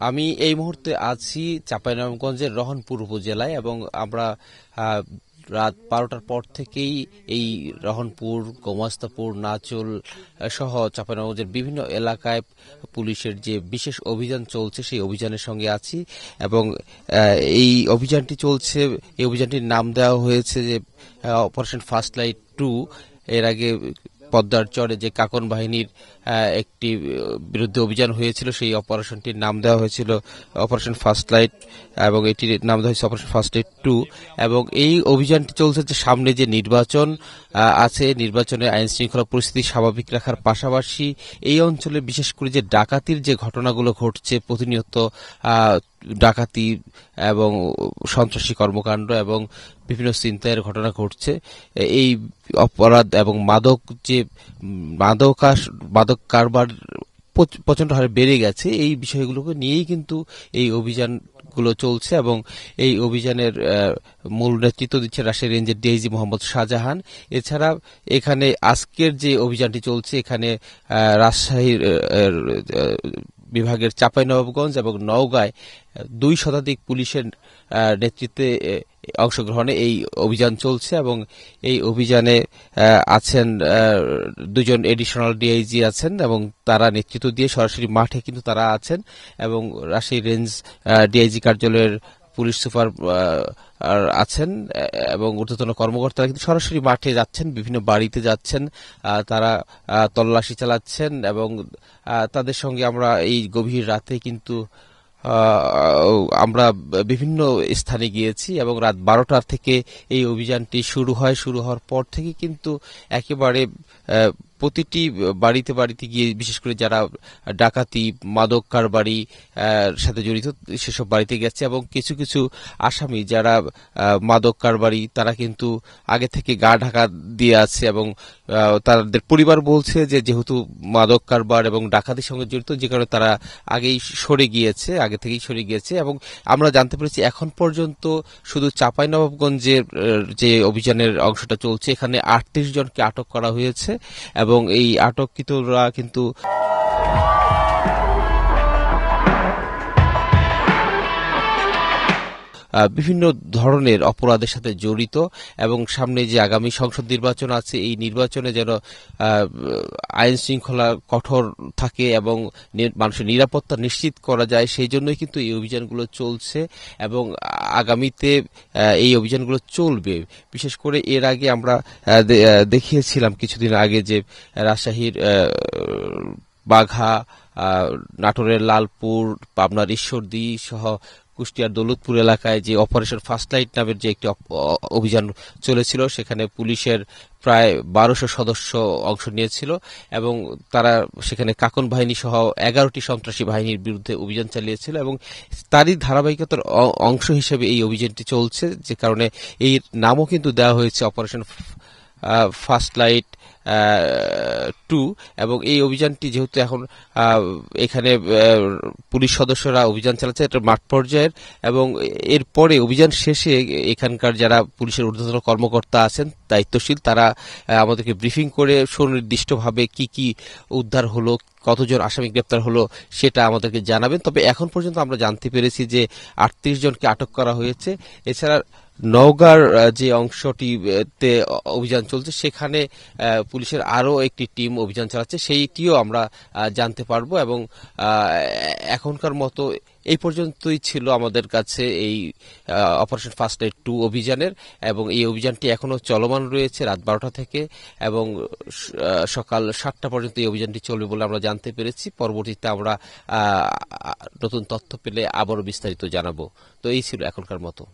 আমি এই মুহূর্তে আছি চাঁপাইনবাবগঞ্জের রহনপুর উপজেলায় এবং আমরা আহ, রাত 12টার পর থেকেই এই রহনপুর, গোমাস্তাপুর, নাচল সহ চাঁপাইনবাবগঞ্জের বিভিন্ন এলাকায় পুলিশের যে বিশেষ অভিযান চলছে সেই অভিযানের সঙ্গে আছি এবং এই অভিযানটি চলছে। এই অভিযানটির নাম দেওয়া হয়েছে যে অপারেশন ফার্স্ট লাইট 2। এর আগে পদ্মার চরে যে কাকন বাহিনীর একটি বিরুদ্ধে অভিযান হয়েছিল, সেই অপারেশনটির নাম দেওয়া হয়েছিল অপারেশন ফার্স্ট লাইট এবং এটির নাম দেওয়া হয়েছে অপারেশন ফার্স্ট লাইট 2। এবং এই অভিযানটি চলছে যে সামনে যে নির্বাচন আছে, নির্বাচনে আইন শৃঙ্খলা পরিস্থিতি স্বাভাবিক রাখার পাশাপাশি এই অঞ্চলে বিশেষ করে যে ডাকাতির যে ঘটনাগুলো ঘটছে প্রতিনিয়ত, ডাকাতি এবং সন্ত্রাসী কর্মকাণ্ড এবং বিভিন্ন ছিনতাইয়ের ঘটনা ঘটছে, এই অপরাধ এবং মাদক কারবার প্রচন্ড হারে বেড়ে গেছে, এই বিষয়গুলোকে নিয়েই কিন্তু এই অভিযানগুলো চলছে। এবং এই অভিযানের মূল নেতৃত্ব দিচ্ছে রাজশাহী রেঞ্জের ডিআইজি মোহাম্মদ শাহজাহান। এছাড়া এখানে আজকের যে অভিযানটি চলছে, এখানে রাজশাহীর বিভাগের চাঁপাইনবাবগঞ্জ এবং নওগাঁয় 2 শতাধিক পুলিশের নেতৃত্বে অংশগ্রহণে এই অভিযান চলছে এবং এই অভিযানে আছেন 2জন এডিশনাল ডিআইজি আছেন এবং তারা নেতৃত্ব দিয়ে সরাসরি মাঠে কিন্তু তারা আছেন। এবং রাজশাহী রেঞ্জ ডিআইজি কার্যালয়ের পুলিশ সুপার আছেন এবং ঊর্ধ্বতন কর্মকর্তারা কিন্তু সরাসরি মাঠে যাচ্ছেন, বিভিন্ন বাড়িতে যাচ্ছেন, তারা তল্লাশি চালাচ্ছেন এবং তাদের সঙ্গে আমরা এই গভীর রাতে কিন্তু আমরা বিভিন্ন স্থানে গিয়েছি এবং রাত 12টার থেকে এই অভিযানটি শুরু হয়। শুরু হওয়ার পর থেকে কিন্তু একেবারে প্রতিটি বাড়িতে বাড়িতে গিয়ে, বিশেষ করে যারা ডাকাতি, মাদক কারবারি সাথে জড়িত, সেসব বাড়িতে গেছে এবং কিছু কিছু আসামি যারা মাদক কারবারি, তারা কিন্তু আগে থেকে গা ঢাকা দিয়ে আছে এবং তাদের পরিবার বলছে যে যেহেতু মাদক কারবার এবং ডাকাতির সঙ্গে জড়িত, যে কারণে তারা আগে থেকেই সরে গিয়েছে। এবং আমরা জানতে পেরেছি এখন পর্যন্ত শুধু চাঁপাইনবাবগঞ্জের যে অভিযানের অংশটা চলছে, এখানে 38 জনকে আটক করা হয়েছে এবং এই আটককৃতরা কিন্তু বিভিন্ন ধরনের অপরাধের সাথে জড়িত। এবং সামনে যে আগামী সংসদ নির্বাচন আছে, এই নির্বাচনে যেন আইন শৃঙ্খলা কঠোর থাকে এবং মানুষের নিরাপত্তা নিশ্চিত করা যায়, সেই জন্যই কিন্তু এই অভিযানগুলো চলছে এবং আগামীতে এই অভিযানগুলো চলবে। বিশেষ করে এর আগে আমরা দেখিয়েছিলাম কিছুদিন আগে যে রাজশাহীর বাঘা, নাটোরের লালপুর, পাবনার ঈশ্বরদী সহ কুষ্টিয়ার দৌলতপুর এলাকায় যে অপারেশন ফার্স্ট লাইট নামের যে একটি অভিযান চলেছিল, সেখানে পুলিশের প্রায় 1200 সদস্য অংশ নিয়েছিল এবং তারা সেখানে কাকন বাহিনী সহ 11টি সন্ত্রাসী বাহিনীর বিরুদ্ধে অভিযান চালিয়েছিল এবং তারই ধারাবাহিকতার অংশ হিসেবে এই অভিযানটি চলছে, যে কারণে এই নামও কিন্তু দেওয়া হয়েছে অপারেশন ফার্স্ট লাইট 2। এবং এই অভিযানটি যেহেতু এখন এখানে পুলিশ সদস্যরা অভিযান চালাচ্ছে, এটা মাঠ পর্যায়ের, এবং এরপরে অভিযান শেষে এখানকার যারা পুলিশের ঊর্ধ্বতন কর্মকর্তা আছেন দায়িত্বশীল, তারা আমাদেরকে ব্রিফিং করে সুনির্দিষ্টভাবে কি কি উদ্ধার হলো, কতজন আসামি গ্রেপ্তার হলো সেটা আমাদেরকে জানাবেন। তবে এখন পর্যন্ত আমরা জানতে পেরেছি যে 38 জনকে আটক করা হয়েছে। এছাড়া নওগাঁর যে অংশটিতে অভিযান চলছে, সেখানে পুলিশের আরও একটি টিম অভিযান চালাচ্ছে, সেইটিও আমরা জানতে পারবো। এবং এখনকার মতো এই পর্যন্তই ছিল আমাদের কাছে এই অপারেশন ফার্স্ট লাইট 2 অভিযানের, এবং এই অভিযানটি এখনো চলমান রয়েছে রাত 12টা থেকে এবং সকাল 7টা পর্যন্ত এই অভিযানটি চলবে বলে আমরা জানতে পেরেছি। পরবর্তীতে আমরা নতুন তথ্য পেলে আবারও বিস্তারিত জানাবো। তো এই ছিল এখনকার মতো।